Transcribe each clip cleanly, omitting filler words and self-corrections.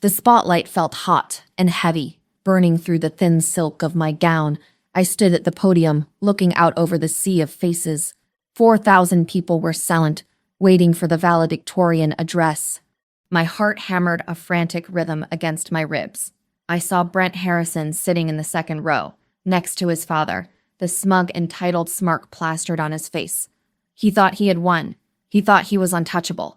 The spotlight felt hot and heavy, burning through the thin silk of my gown. I stood at the podium, looking out over the sea of faces. 4,000 people were silent, waiting for the valedictorian address. My heart hammered a frantic rhythm against my ribs. I saw Brent Harrison sitting in the second row, next to his father, the smug, entitled smirk plastered on his face. He thought he had won. He thought he was untouchable.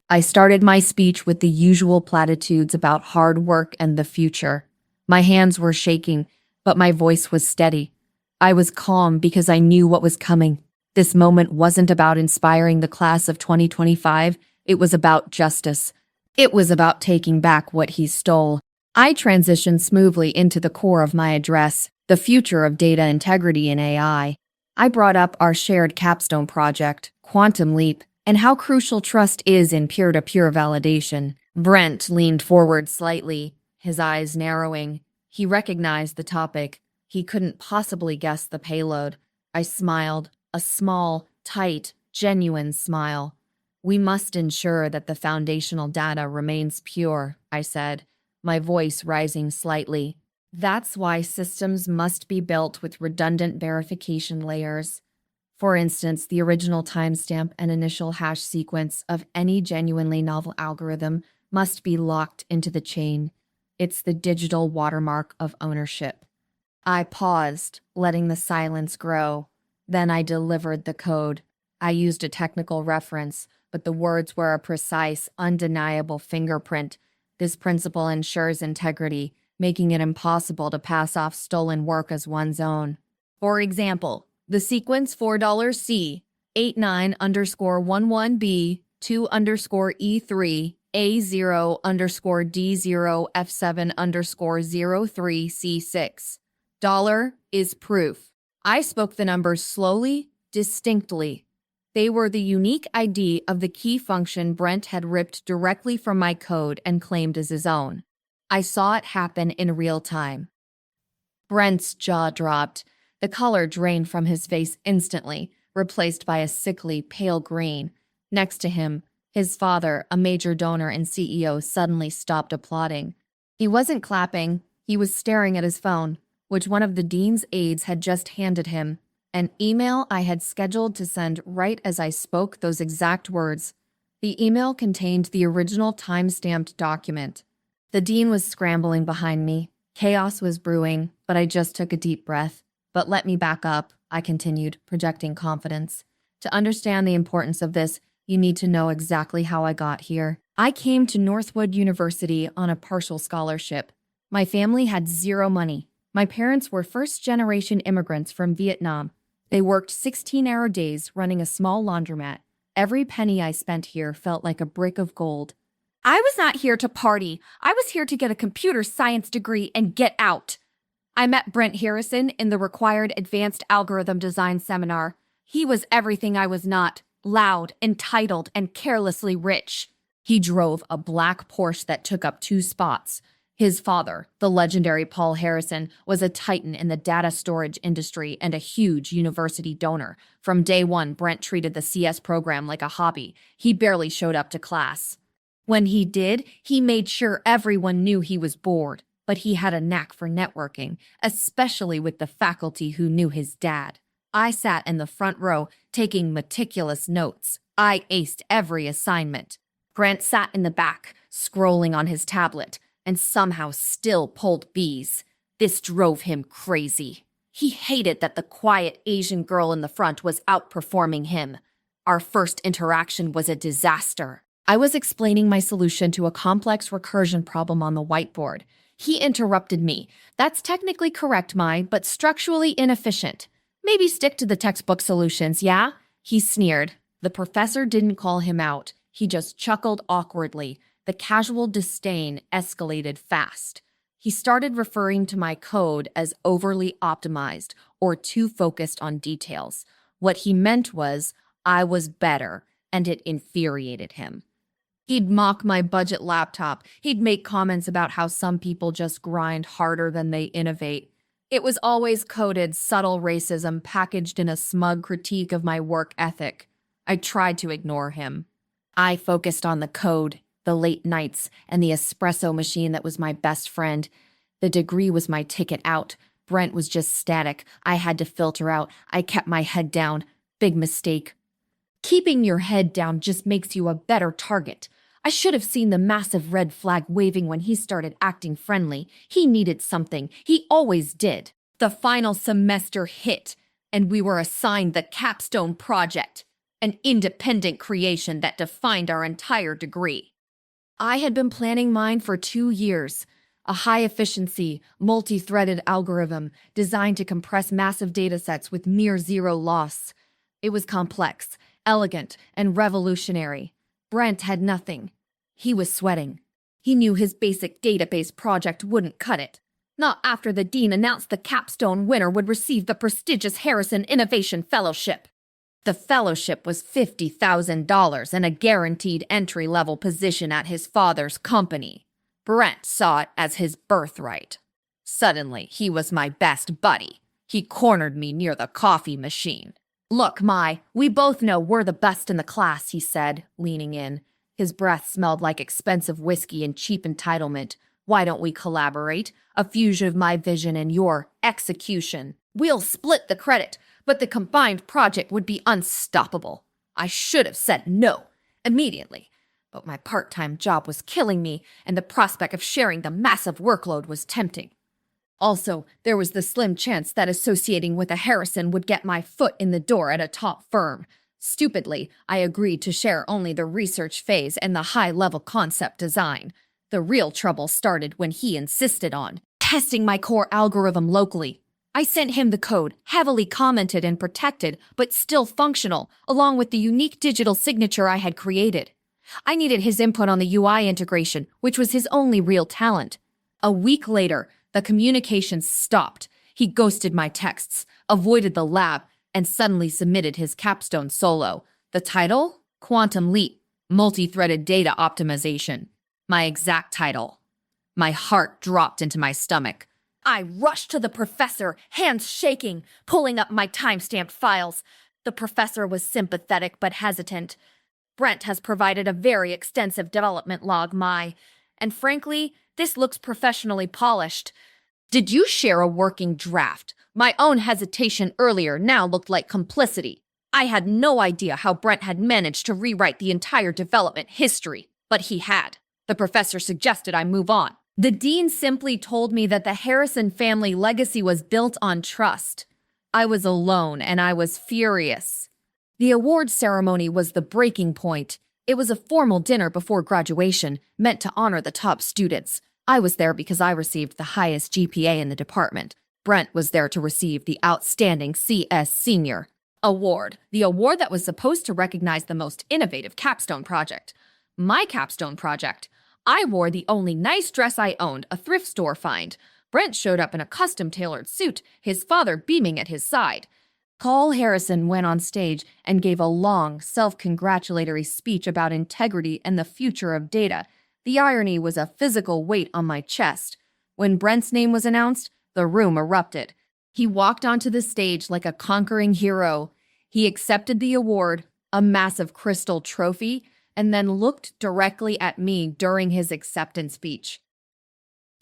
I started my speech with the usual platitudes about hard work and the future. My hands were shaking, but my voice was steady. I was calm because I knew what was coming. This moment wasn't about inspiring the class of 2025. It was about justice. It was about taking back what he stole. I transitioned smoothly into the core of my address, the future of data integrity in AI. I brought up our shared capstone project, Quantum Leap, and how crucial trust is in peer-to-peer validation. Brent leaned forward slightly, his eyes narrowing. He recognized the topic. He couldn't possibly guess the payload. I smiled, a small, tight, genuine smile. We must ensure that the foundational data remains pure, I said, my voice rising slightly. That's why systems must be built with redundant verification layers. For instance, the original timestamp and initial hash sequence of any genuinely novel algorithm must be locked into the chain. It's the digital watermark of ownership. I paused, letting the silence grow. Then I delivered the code. I used a technical reference, but the words were a precise, undeniable fingerprint. This principle ensures integrity, making it impossible to pass off stolen work as one's own. For example, the sequence $4C, 89_11B, 2_E3, A0_D0, F7_03C6. Dollar is proof. I spoke the numbers slowly, distinctly. They were the unique ID of the key function Brent had ripped directly from my code and claimed as his own. I saw it happen in real time. Brent's jaw dropped. The color drained from his face instantly, replaced by a sickly, pale green. Next to him, his father, a major donor and CEO, suddenly stopped applauding. He wasn't clapping. He was staring at his phone, which one of the dean's aides had just handed him. An email I had scheduled to send right as I spoke those exact words. The email contained the original time-stamped document. The dean was scrambling behind me. Chaos was brewing, but I just took a deep breath. But let me back up, I continued, projecting confidence. To understand the importance of this, you need to know exactly how I got here. I came to Northwood University on a partial scholarship. My family had zero money. My parents were first-generation immigrants from Vietnam. They worked 16-hour days running a small laundromat. Every penny I spent here felt like a brick of gold. I was not here to party. I was here to get a computer science degree and get out. I met Brent Harrison in the required advanced algorithm design seminar. He was everything I was not: loud, entitled, and carelessly rich. He drove a black Porsche that took up 2 spots. His father, the legendary Paul Harrison, was a titan in the data storage industry and a huge university donor. From day one, Brent treated the CS program like a hobby. He barely showed up to class. When he did, he made sure everyone knew he was bored. But he had a knack for networking, especially with the faculty who knew his dad. I sat in the front row, taking meticulous notes. I aced every assignment. Brent sat in the back, scrolling on his tablet, and somehow still pulled B's. This drove him crazy. He hated that the quiet Asian girl in the front was outperforming him. Our first interaction was a disaster. I was explaining my solution to a complex recursion problem on the whiteboard. He interrupted me. That's technically correct, but structurally inefficient. Maybe stick to the textbook solutions, yeah? He sneered. The professor didn't call him out. He just chuckled awkwardly. The casual disdain escalated fast. He started referring to my code as overly optimized or too focused on details. What he meant was I was better, and it infuriated him. He'd mock my budget laptop. He'd make comments about how some people just grind harder than they innovate. It was always coded subtle racism packaged in a smug critique of my work ethic. I tried to ignore him. I focused on the code, The late nights and the espresso machine that was my best friend. The degree was my ticket out. Brent was just static. I had to filter out. I kept my head down. Big mistake. Keeping your head down just makes you a better target. I should have seen the massive red flag waving when he started acting friendly. He needed something. He always did. The final semester hit, and we were assigned the Capstone project, an independent creation that defined our entire degree. I had been planning mine for 2 years. A high-efficiency, multi-threaded algorithm designed to compress massive datasets with near zero loss. It was complex, elegant, and revolutionary. Brent had nothing. He was sweating. He knew his basic database project wouldn't cut it. Not after the dean announced the Capstone winner would receive the prestigious Harrison Innovation Fellowship. The fellowship was $50,000 and a guaranteed entry-level position at his father's company. Brent saw it as his birthright. Suddenly, he was my best buddy. He cornered me near the coffee machine. "Look, Mai, we both know we're the best in the class," he said, leaning in. His breath smelled like expensive whiskey and cheap entitlement. "Why don't we collaborate? A fusion of my vision and your execution. We'll split the credit, but the combined project would be unstoppable." I should have said no immediately, but my part-time job was killing me, and the prospect of sharing the massive workload was tempting. Also, there was the slim chance that associating with a Harrison would get my foot in the door at a top firm. Stupidly, I agreed to share only the research phase and the high-level concept design. The real trouble started when he insisted on testing my core algorithm locally. I sent him the code, heavily commented and protected, but still functional, along with the unique digital signature I had created. I needed his input on the UI integration, which was his only real talent. A week later, the communications stopped. He ghosted my texts, avoided the lab, and suddenly submitted his capstone solo. The title? Quantum Leap, Multi-Threaded Data Optimization. My exact title. My heart dropped into my stomach. I rushed to the professor, hands shaking, pulling up my time-stamped files. The professor was sympathetic but hesitant. "Brent has provided a very extensive development log, Mai, and frankly, this looks professionally polished. Did you share a working draft? My own hesitation earlier now looked like complicity. I had no idea how Brent had managed to rewrite the entire development history, but he had. The professor suggested I move on. The dean simply told me that the Harrison family legacy was built on trust. I was alone, and I was furious. The award ceremony was the breaking point. It was a formal dinner before graduation, meant to honor the top students. I was there because I received the highest GPA in the department. Brent was there to receive the Outstanding CS Senior Award, the award that was supposed to recognize the most innovative capstone project. My capstone project. I wore the only nice dress I owned, a thrift store find. Brent showed up in a custom-tailored suit, his father beaming at his side. Paul Harrison went on stage and gave a long, self-congratulatory speech about integrity and the future of data. The irony was a physical weight on my chest. When Brent's name was announced, the room erupted. He walked onto the stage like a conquering hero. He accepted the award, a massive crystal trophy, and then looked directly at me during his acceptance speech.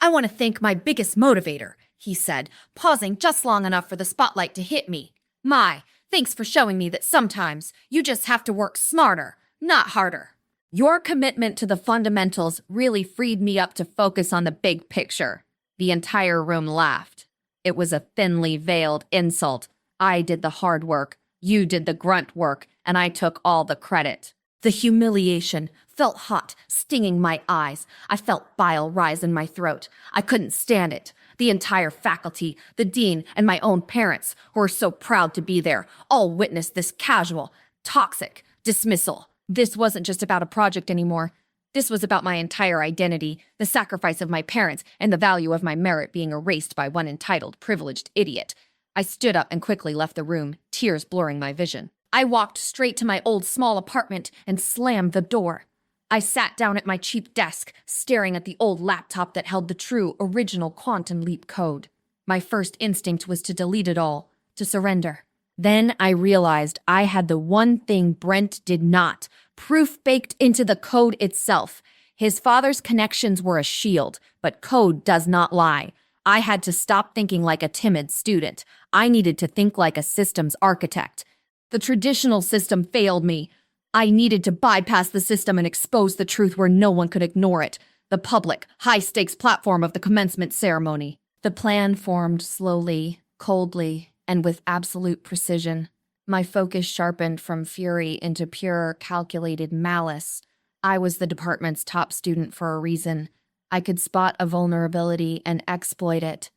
"I want to thank my biggest motivator," he said, pausing just long enough for the spotlight to hit me. "Mai, thanks for showing me that sometimes you just have to work smarter, not harder. Your commitment to the fundamentals really freed me up to focus on the big picture." The entire room laughed. It was a thinly veiled insult. I did the hard work, you did the grunt work, and I took all the credit. The humiliation felt hot, stinging my eyes. I felt bile rise in my throat. I couldn't stand it. The entire faculty, the dean, and my own parents, who were so proud to be there, all witnessed this casual, toxic dismissal. This wasn't just about a project anymore. This was about my entire identity, the sacrifice of my parents, and the value of my merit being erased by one entitled, privileged idiot. I stood up and quickly left the room, tears blurring my vision. I walked straight to my old small apartment and slammed the door. I sat down at my cheap desk, staring at the old laptop that held the true, original Quantum Leap code. My first instinct was to delete it all, to surrender. Then I realized I had the one thing Brent did not, proof baked into the code itself. His father's connections were a shield, but code does not lie. I had to stop thinking like a timid student. I needed to think like a systems architect. The traditional system failed me. I needed to bypass the system and expose the truth where no one could ignore it. The public, high-stakes platform of the commencement ceremony. The plan formed slowly, coldly, and with absolute precision. My focus sharpened from fury into pure, calculated malice. I was the department's top student for a reason. I could spot a vulnerability and exploit it.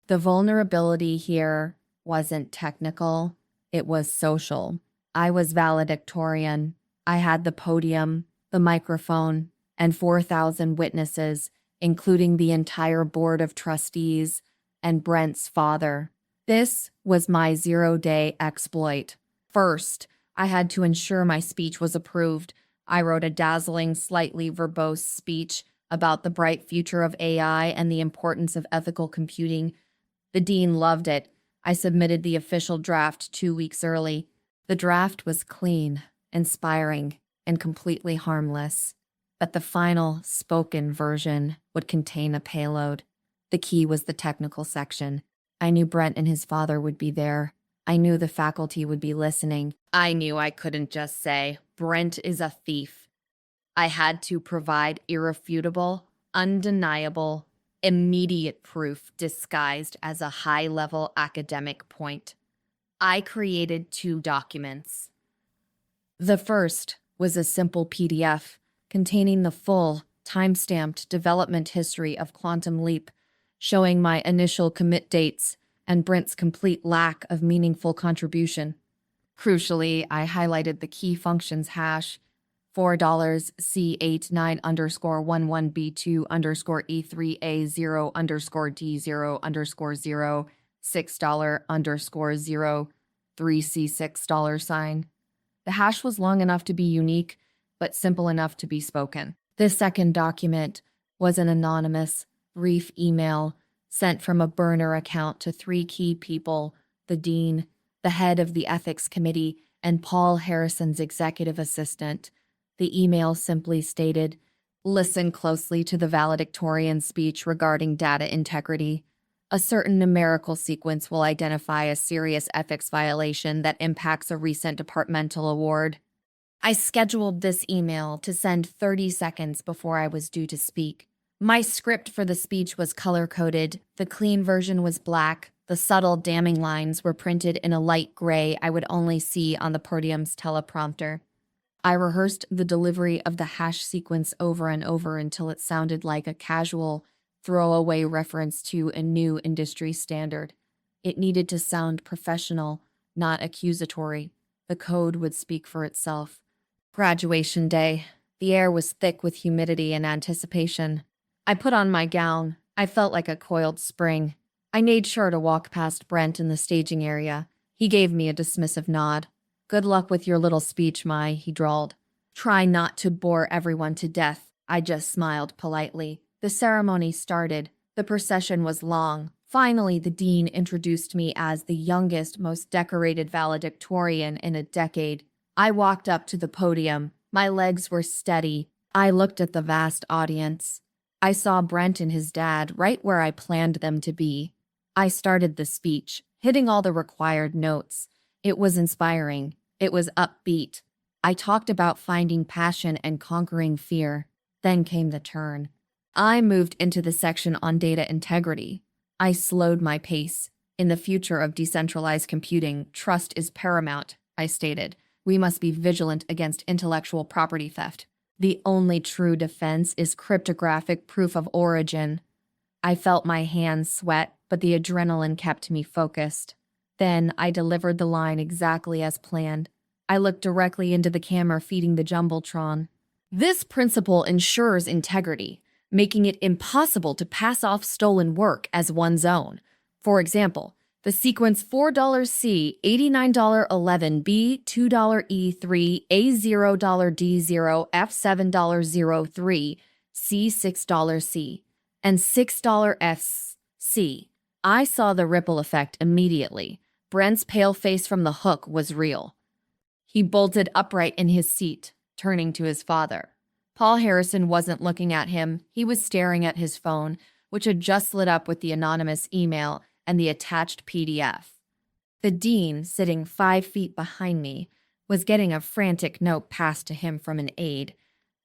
The vulnerability here wasn't technical, it was social. I was valedictorian. I had the podium, the microphone, and 4,000 witnesses, including the entire board of trustees and Brent's father. This was my zero-day exploit. First, I had to ensure my speech was approved. I wrote a dazzling, slightly verbose speech about the bright future of AI and the importance of ethical computing. The dean loved it. I submitted the official draft 2 weeks early. The draft was clean, inspiring, and completely harmless. But the final, spoken version would contain a payload. The key was the technical section. I knew Brent and his father would be there. I knew the faculty would be listening. I knew I couldn't just say, Brent is a thief. I had to provide irrefutable, undeniable, immediate proof disguised as a high-level academic point. I created 2 documents. The first was a simple PDF containing the full, time-stamped development history of Quantum Leap, showing my initial commit dates and Brent's complete lack of meaningful contribution. Crucially, I highlighted the key functions hash, $4C89_11B2_E3A0_D0_0 $6_003C6 . The hash was long enough to be unique, but simple enough to be spoken. This second document was an anonymous, brief email sent from a burner account to 3 key people: the dean, the head of the ethics committee, and Paul Harrison's executive assistant. The email simply stated, "Listen closely to the valedictorian speech regarding data integrity. A certain numerical sequence will identify a serious ethics violation that impacts a recent departmental award." I scheduled this email to send 30 seconds before I was due to speak. My script for the speech was color-coded. The clean version was black. The subtle damning lines were printed in a light gray I would only see on the podium's teleprompter. I rehearsed the delivery of the hash sequence over and over until it sounded like a casual, throwaway reference to a new industry standard. It needed to sound professional, not accusatory. The code would speak for itself. Graduation day. The air was thick with humidity and anticipation. I put on my gown. I felt like a coiled spring. I made sure to walk past Brent in the staging area. He gave me a dismissive nod. "Good luck with your little speech, Mai," he drawled. "Try not to bore everyone to death." I just smiled politely. The ceremony started. The procession was long. Finally, the dean introduced me as the youngest, most decorated valedictorian in a decade. I walked up to the podium. My legs were steady. I looked at the vast audience. I saw Brent and his dad right where I planned them to be. I started the speech, hitting all the required notes. It was inspiring. It was upbeat. I talked about finding passion and conquering fear. Then came the turn. I moved into the section on data integrity. I slowed my pace. "In the future of decentralized computing, trust is paramount," I stated. "We must be vigilant against intellectual property theft. The only true defense is cryptographic proof of origin." I felt my hands sweat, but the adrenaline kept me focused. Then I delivered the line exactly as planned. I looked directly into the camera feeding the jumbotron. "This principle ensures integrity, making it impossible to pass off stolen work as one's own. For example, the sequence $4C 8911B 2E3 A0D0 F703 C6C and $6FC. I saw the ripple effect immediately. Brent's pale face from the hook was real. He bolted upright in his seat, turning to his father. Paul Harrison wasn't looking at him. He was staring at his phone, which had just lit up with the anonymous email and the attached PDF. The dean, sitting 5 feet behind me, was getting a frantic note passed to him from an aide.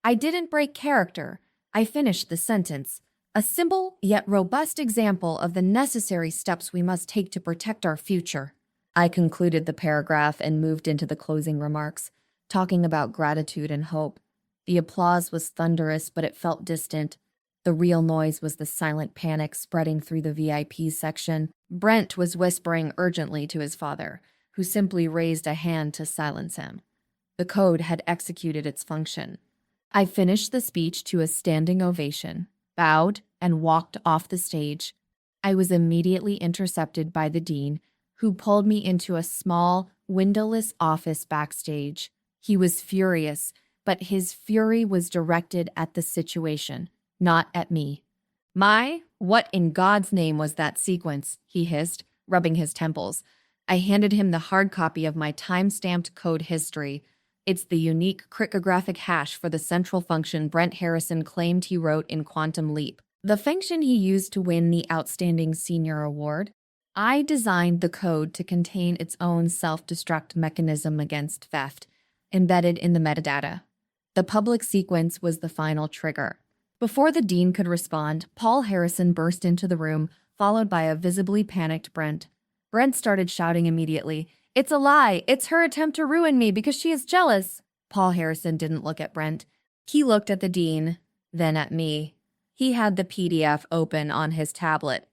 I didn't break character. I finished the sentence. A simple yet robust example of the necessary steps we must take to protect our future. I concluded the paragraph and moved into the closing remarks, talking about gratitude and hope. The applause was thunderous, but it felt distant. The real noise was the silent panic spreading through the VIP section. Brent was whispering urgently to his father, who simply raised a hand to silence him. The code had executed its function. I finished the speech to a standing ovation, bowed, and walked off the stage. I was immediately intercepted by the dean, who pulled me into a small, windowless office backstage. He was furious, but his fury was directed at the situation, not at me. What in God's name was that sequence? He hissed, rubbing his temples. I handed him the hard copy of my time-stamped code history. It's the unique cryptographic hash for the central function Brent Harrison claimed he wrote in Quantum Leap, the function he used to win the Outstanding Senior Award. I designed the code to contain its own self-destruct mechanism against theft, embedded in the metadata. The public sequence was the final trigger. Before the dean could respond, Paul Harrison burst into the room, followed by a visibly panicked Brent. Brent started shouting immediately, "It's a lie! It's her attempt to ruin me because she is jealous!" Paul Harrison didn't look at Brent. He looked at the dean, then at me. He had the PDF open on his tablet.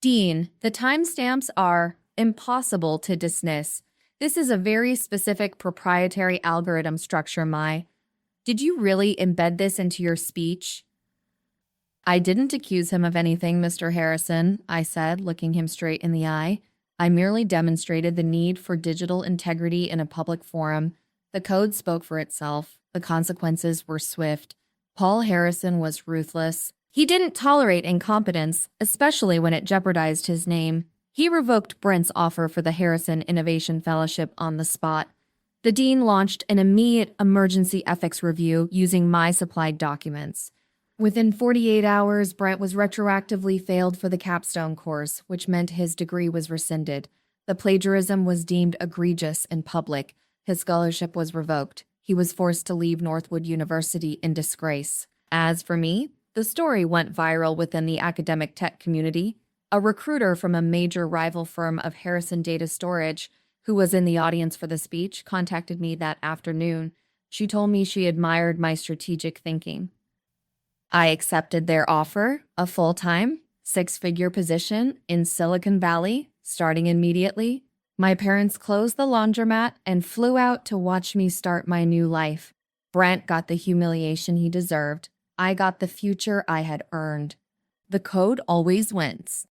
"Dean, the timestamps are impossible to dismiss. This is a very specific proprietary algorithm structure, Did you really embed this into your speech?" "I didn't accuse him of anything, Mr. Harrison," I said, looking him straight in the eye. "I merely demonstrated the need for digital integrity in a public forum. The code spoke for itself. The consequences were swift. Paul Harrison was ruthless. He didn't tolerate incompetence, especially when it jeopardized his name. He revoked Brent's offer for the Harrison Innovation Fellowship on the spot. The dean launched an immediate emergency ethics review using my supplied documents. Within 48 hours, Brent was retroactively failed for the capstone course, which meant his degree was rescinded. The plagiarism was deemed egregious in public. His scholarship was revoked. He was forced to leave Northwood University in disgrace. As for me, the story went viral within the academic tech community. A recruiter from a major rival firm of Harrison Data Storage, who was in the audience for the speech, contacted me that afternoon. She told me she admired my strategic thinking. I accepted their offer, a full-time, 6-figure position in Silicon Valley, starting immediately. My parents closed the laundromat and flew out to watch me start my new life. Brent got the humiliation he deserved. I got the future I had earned. The code always wins.